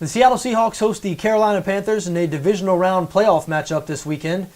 The Seattle Seahawks host the Carolina Panthers in a divisional round playoff matchup this weekend.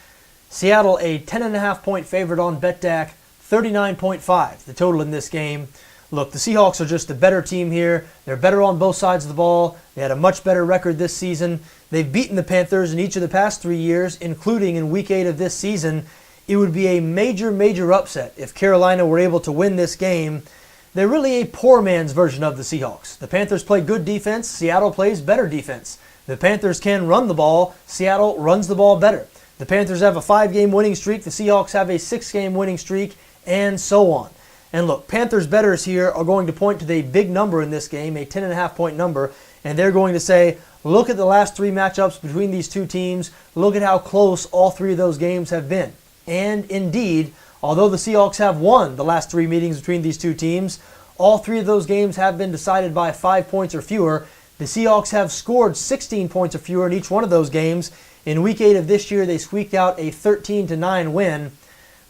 Seattle a 10.5 point favorite on BETDAQ, 39.5 the total in this game. Look, the Seahawks are just the better team here. They're better on both sides of the ball. They had a much better record this season. They've beaten the Panthers in each of the past 3 years, including in Week 8 of this season. It would be a major upset if Carolina were able to win this game. They're really a poor man's version of the Seahawks. The Panthers play good defense. Seattle plays better defense. The Panthers can run the ball. Seattle runs the ball better. The Panthers have a 5-game winning streak. The Seahawks have a 6-game winning streak, and so on. And look, Panthers bettors here are going to point to the big number in this game, a 10.5 point number, and they're going to say, look at the last 3 matchups between these two teams. Look at how close all 3 of those games have been. And indeed, although the Seahawks have won the last 3 meetings between these two teams, all 3 of those games have been decided by 5 points or fewer. The Seahawks have scored 16 points or fewer in each one of those games. In Week 8 of this year, they squeaked out a 13-9 win.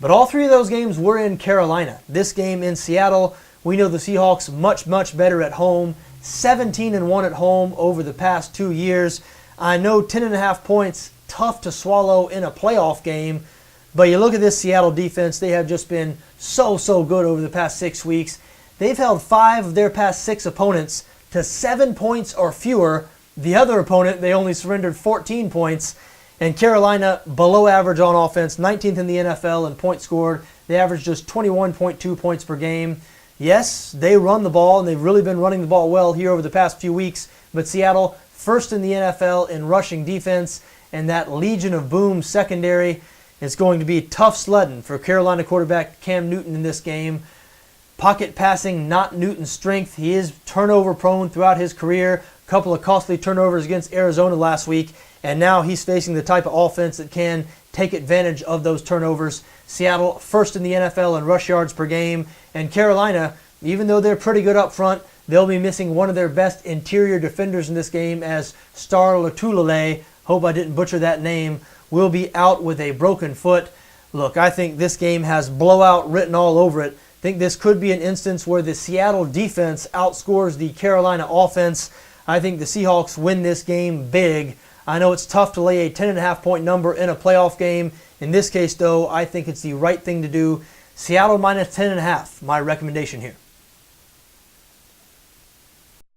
But all 3 of those games were in Carolina. This game in Seattle, we know the Seahawks much better at home. 17-1 at home over the past 2 years. I know 10.5 points, tough to swallow in a playoff game. But you look at this Seattle defense, they have just been so good over the past 6 weeks. They've held 5 of their past 6 opponents to 7 points or fewer. The other opponent, they only surrendered 14 points. And Carolina, below average on offense, 19th in the NFL in points scored. They average just 21.2 points per game. Yes, they run the ball, and they've really been running the ball well here over the past few weeks. But Seattle, first in the NFL in rushing defense, and that Legion of Boom secondary. It's going to be tough sledding for Carolina quarterback Cam Newton in this game. Pocket passing, not Newton's strength. He is turnover prone throughout his career. A couple of costly turnovers against Arizona last week. And now he's facing the type of offense that can take advantage of those turnovers. Seattle, first in the NFL in rush yards per game. And Carolina, even though they're pretty good up front, they'll be missing one of their best interior defenders in this game as Star Lotulelei, hope I didn't butcher that name, will be out with a broken foot. Look, I think this game has blowout written all over it. I think this could be an instance where the Seattle defense outscores the Carolina offense. I think the Seahawks win this game big. I know it's tough to lay a 10.5 point number in a playoff game. In this case, though, I think it's the right thing to do. Seattle minus 10.5, my recommendation here.